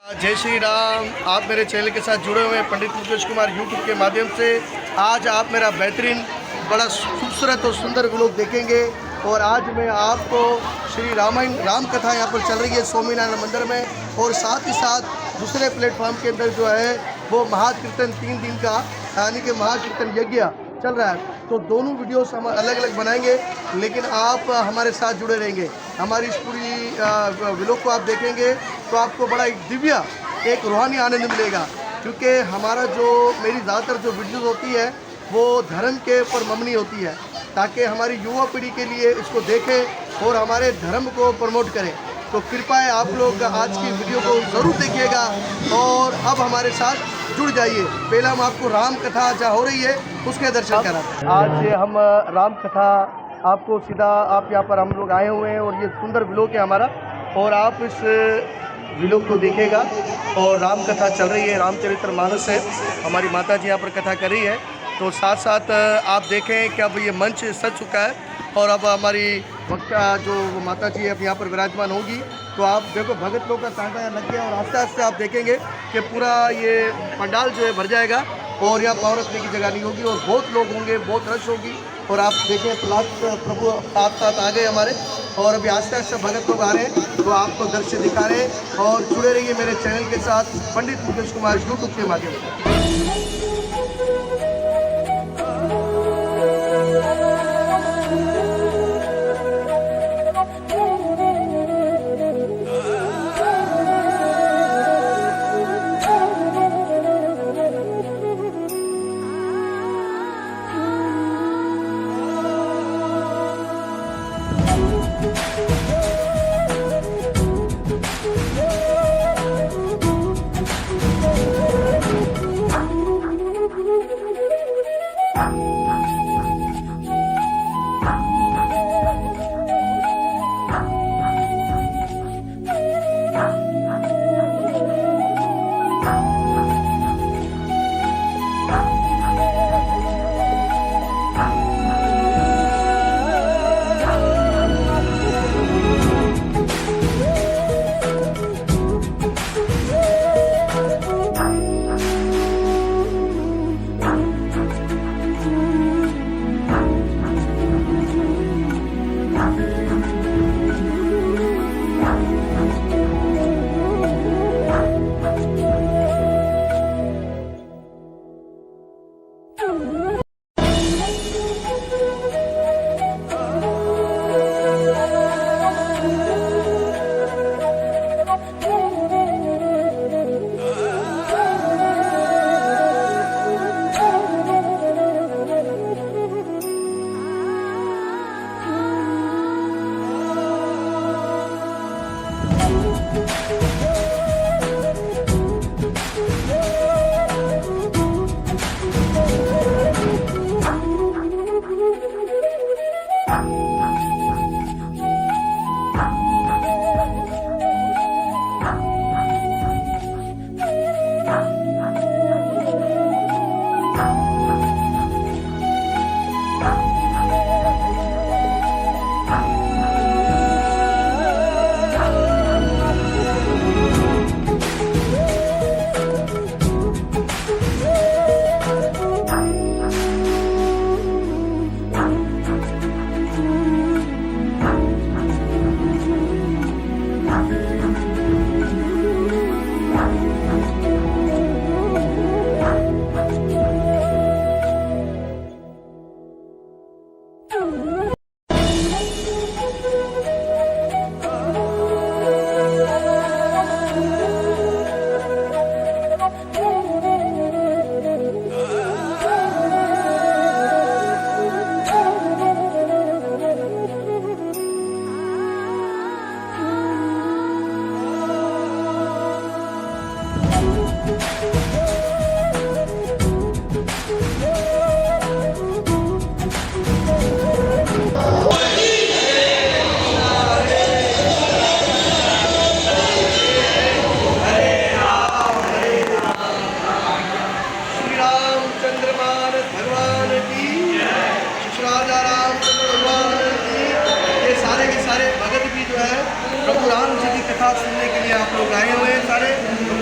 जय श्री राम। आप मेरे चैनल के साथ जुड़े हुए हैं पंडित मुकेश कुमार यूट्यूब के माध्यम से। आज आप मेरा बेहतरीन बड़ा खूबसूरत और सुंदर व्लॉग देखेंगे। और आज मैं आपको श्री रामायण राम कथा यहाँ पर चल रही है स्वामीनारायण मंदिर में, और साथ ही साथ दूसरे प्लेटफॉर्म के अंदर जो है वो महाकीर्तन 3 दिन का यानी कि महाकीर्तन यज्ञ चल रहा है। तो दोनों वीडियोस हम अलग अलग बनाएंगे, लेकिन आप हमारे साथ जुड़े रहेंगे। हमारी इस पूरी व्लॉग को आप देखेंगे तो आपको बड़ा एक दिव्य एक रूहानी आनंद मिलेगा, क्योंकि हमारा जो मेरी ज़्यादातर जो वीडियोस होती है वो धर्म के ऊपर मबनी होती है, ताकि हमारी युवा पीढ़ी के लिए इसको देखें और हमारे धर्म को प्रमोट करें। तो कृपया है आप लोग आज की वीडियो को ज़रूर देखिएगा और अब हमारे साथ जुड़ जाइए। पहले हम आपको राम कथा जहाँ हो रही है उसके दर्शन कराते हैं। आज हम राम कथा आपको सीधा आप यहाँ पर हम लोग आए हुए हैं और ये सुंदर व्लॉग है हमारा, और आप इस व्लॉग को देखिएगा। और राम कथा चल रही है, रामचरितमानस है, हमारी माता जी यहाँ पर कथा कर रही है। तो साथ साथ आप देखें कि अब ये मंच सज चुका है और अब हमारी वक्ता जो माता जी अब यहाँ पर विराजमान होगी। तो आप देखो भगत लोग का तांता यहाँ लग गया और आस्ते आस्ते आप देखेंगे कि पूरा ये पंडाल जो है भर जाएगा और यहाँ पाँव रखने की जगह नहीं होगी और बहुत लोग होंगे, बहुत रश होगी। और आप देखें तो लाख प्रभु साथ साथ आ गए हमारे, और अभी आस्ते आस्ते भगत लोग आ रहे हैं तो आपको दृश्य दिखा रहे हैं। और जुड़े रहिए मेरे चैनल के साथ पंडित मुकेश कुमार यूट्यूब के माध्यम से।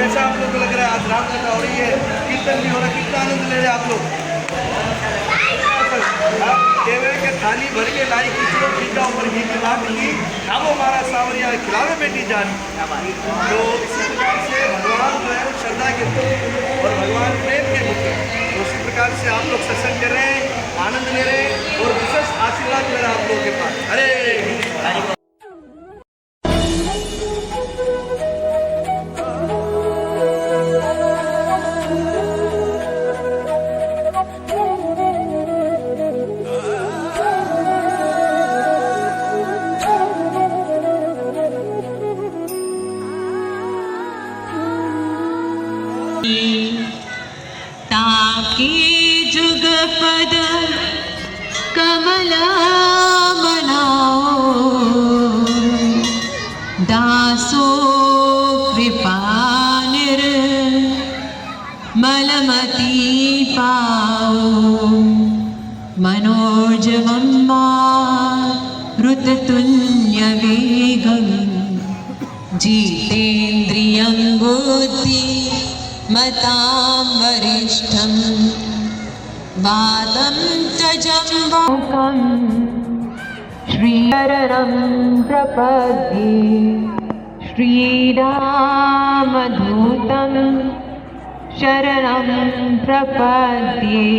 कैसा आप लोग को लग रहा है? आज रामकथा हो रही है, कीर्तन भी हो रहा है, कितना आनंद ले रहे हैं आप लोग? केवल के थाली भर के लाई खिचड़ो खींचा ऊपर घी की बात की, खाओ हमारा सावरिया खिलावे बेटी जान। तो इसी प्रकार से भगवान जो है श्रद्धा के पुत्र और भगवान प्रेम के पुत्र, तो उसी प्रकार से आप लोग सत्संग कर रहे हैं, आनंद ले रहे हैं और विशेष आशीर्वाद मेरा आप लोगों के पास। अरे ताके जुगपद कमला बनाओ, दासो कृपा निर्मलमति पाओ, मनोजवं मारुततुल्य वेगं, जितेन्द्रियं बुद्धि मतां वरिष्ठं, वादं तजम्बकं श्रीशरणं प्रपद्ये, श्रीरामदूतं शरणं प्रपद्ये,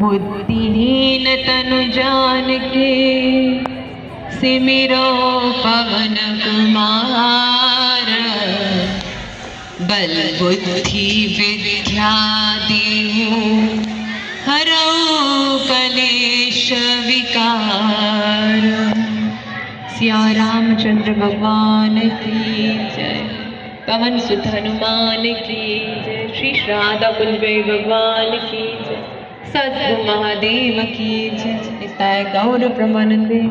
बुद्धिहीन तनु जानकी सिमिरो पवन कुमार, बल बुद्धि विद्या देहु हरौ कलेश विकार। सिया रामचंद्र भगवान की जय, पवन सुत हनुमान की जय, श्री श्राद्ध कुलवे भगवान की जय, सद्गुरु महादेव की जय। निताय गौर प्रमानंदे।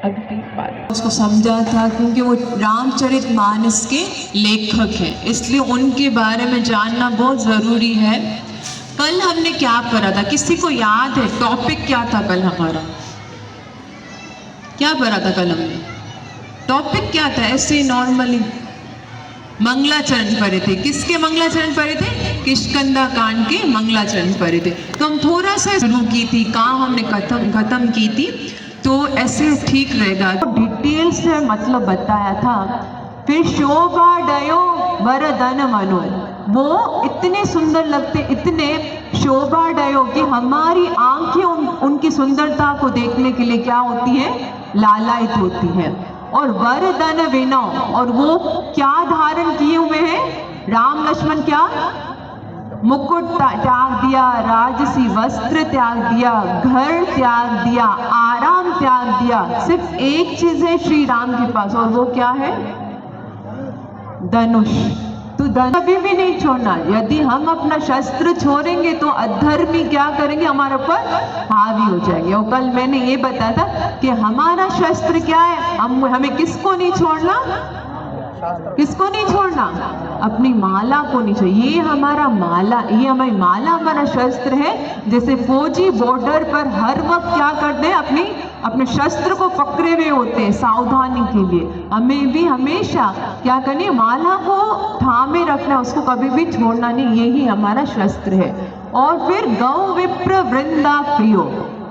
अगली बात उसको समझा था क्योंकि वो रामचरितमानस के लेखक हैं, इसलिए उनके बारे में जानना बहुत ज़रूरी है। कल हमने क्या पढ़ा था? किसी को याद है टॉपिक क्या था कल हमारा? क्या पढ़ा था कल हमने? टॉपिक क्या था? ऐसे नॉर्मली मंगलाचरण पढ़े थे। किसके मंगलाचरण पढ़े थे? किष्किंधा कांड के मंगलाचरण पढ़े थे। तो हम थोड़ा सा शुरू की थी, कहाँ हमने खत्म की थी, तो ऐसे ठीक रहेगा। तो डिटेल से मतलब बताया था। फिर शोभा डयो वरदन मनो, वो इतने सुंदर लगते, इतने शोभा डयो कि हमारी आंखें उनकी सुंदरता को देखने के लिए क्या होती है? लालायित होती है। और वरदन विनो, और वो क्या धारण किए हुए हैं? राम लक्ष्मण क्या? मुकुट त्याग दिया, राजसी वस्त्र त्याग दिया, घर त्याग दिया, आराम त्याग दिया। सिर्फ एक चीज है श्री राम के पास, और वो क्या है? धनुष। तो धनुष कभी भी नहीं छोड़ना। यदि हम अपना शस्त्र छोड़ेंगे तो अधर्मी क्या करेंगे? हमारे ऊपर हावी हो जाएंगे। और कल मैंने ये बताया था कि हमारा शस्त्र क्या है? हमें किसको नहीं छोड़ना? किसको नहीं छोड़ना? अपनी माला को नहीं छोड़ना। ये हमारा माला, ये हमारी माला हमारा शस्त्र है। जैसे फौजी बॉर्डर पर हर वक्त क्या करते हैं? अपने शस्त्र को पकड़े हुए होते हैं सावधानी के लिए। हमें भी हमेशा क्या करनी? माला को थामे रखना, उसको कभी भी छोड़ना नहीं। यही हमारा शस्त्र है। और फिर गौ विप्र वृंदा प्रियो,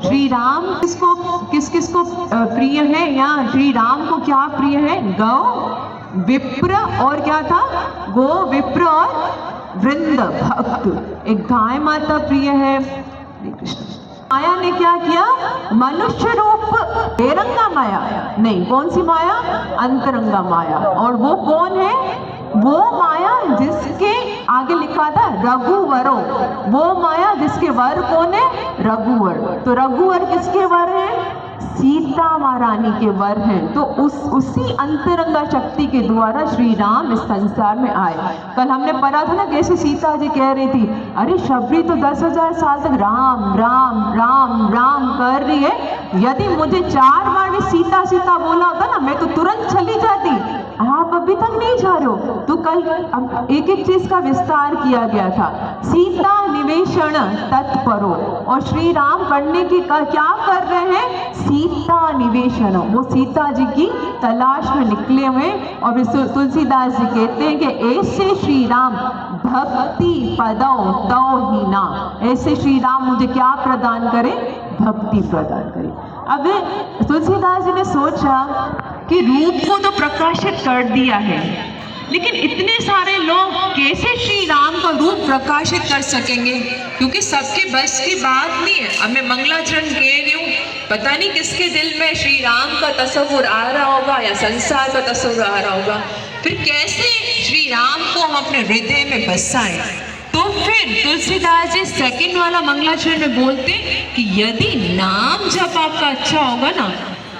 श्री राम किस को प्रिय है? यहाँ श्री राम को क्या प्रिय है? गौ, विप्र और क्या था? गो, विप्र और वृंद भक्त। एक गाय माता प्रिय है। माया ने क्या किया? मनुष्य रूप बेरंगा माया नहीं, कौन सी माया? अंतरंगा माया। और वो कौन है? वो माया जिसके आगे लिखा था रघुवरो, वो माया जिसके वर कौन है? रघुवर। तो रघुवर किसके वर है? सीता महारानी के वर हैं। तो उसी अंतरंगा शक्ति के द्वारा श्री राम इस संसार में आए। कल हमने पढ़ा था ना कैसे सीता जी कह रही थी, अरे शबरी तो 10,000 साल तक राम राम राम राम कर रही है, यदि मुझे 4 बार भी सीता सीता बोला होता ना, मैं तो तुरंत चली जाती। आप अभी तक नहीं जा रहे हो? तो कल एक एक चीज का विस्तार किया गया था। सीता निवेशन तत्परो, और श्री राम करने की क्या कर रहे हैं? सीता निवेशन, वो सीता जी की तलाश में निकले हुए। और तुलसीदास जी कहते हैं कि ऐसे श्री राम भक्ति पदौ तौ ही ना, ऐसे श्री राम मुझे क्या प्रदान करें? भक्ति प्रदान करें। अब तुलसीदास जी ने सोचा कि रूप को तो प्रकाशित कर दिया है, लेकिन इतने सारे लोग कैसे श्री राम का रूप प्रकाशित कर सकेंगे? क्योंकि सबके बस की बात नहीं है। अब मैं मंगलाचरण कह रही हूँ, पता नहीं किसके दिल में श्री राम का तस्वुर आ रहा होगा या संसार का तस्वुर आ रहा होगा। फिर कैसे श्री राम को हम अपने हृदय में बसाएं? तो फिर तुलसीदास जी सेकंड वाला मंगलाचरण में बोलते कि यदि नाम जब आपका अच्छा होगा ना,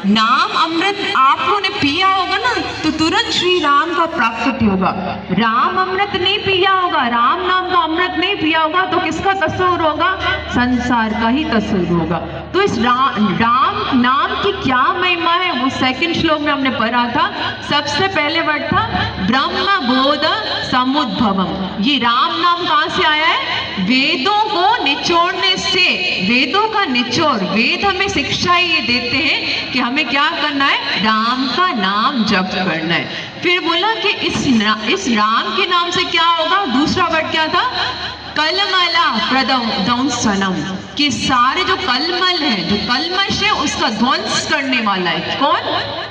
नाम अमृत आपको ने पिया होगा ना, तो तुरंत श्री राम का प्राप्ति होगा। राम अमृत नहीं पिया होगा, राम नाम का अमृत नहीं पिया होगा, तो किसका तस्वीर होगा? संसार का ही तस्वीर होगा। तो इस राम नाम की क्या महिमा है, वो सेकंड श्लोक में हमने पढ़ा था। सबसे पहले वर्ड था ब्रह्म बोध समुद्भवम। ये राम नाम कहाँ से आया है? वेदों को निचोड़ने से, वेदों का निचोड़। वेद हमें शिक्षा ये देते हैं कि हमें क्या करना है? राम का नाम जप करना है। फिर बोला कि इस राम के नाम से क्या होगा? दूसरा वर्ड क्या था? कलमला प्रदंसनम, कि सारे जो कलमल है, जो कलमश है, उसका ध्वंस करने वाला है कौन?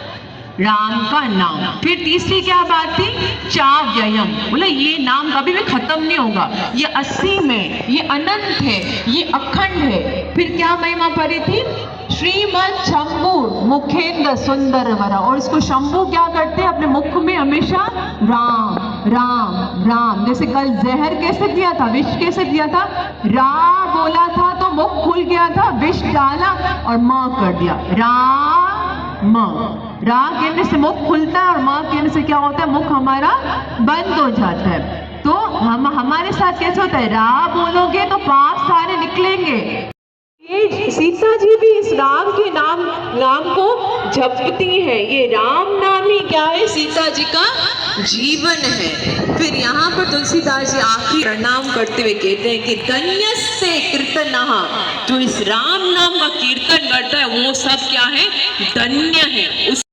राम का नाम। फिर तीसरी क्या बात थी? चाव्ययम, बोला ये नाम कभी भी खत्म नहीं होगा, ये असीम है, ये अनंत है, ये अखंड है। फिर क्या महिमा पड़ी थी? श्रीमद शंभु मुखेंद्र सुंदर वरा, और इसको शंभु क्या करते हैं? अपने मुख में हमेशा राम राम राम। जैसे कल जहर कैसे दिया था, विष कैसे दिया था? रा बोला था तो मुख खुल गया था, विष डाला और म कर दिया, राम। रा कहने से मुख खुलता है और म कहने से क्या होता है? मुख हमारा बंद हो जाता है। तो हमारे साथ कैसे होता है? रा बोलोगे तो पाप सारे निकलेंगे। ये सीता जी भी इस राम के नाम को जपती है। ये राम नाम ही क्या है? सीता जी का जीवन है। फिर यहाँ पर तुलसीदास जी आखिरी प्रणाम करते हुए कहते हैं कि धन्यस्य कीर्तनः, जो इस राम नाम का कीर्तन करता है वो सब क्या है? धन्य है।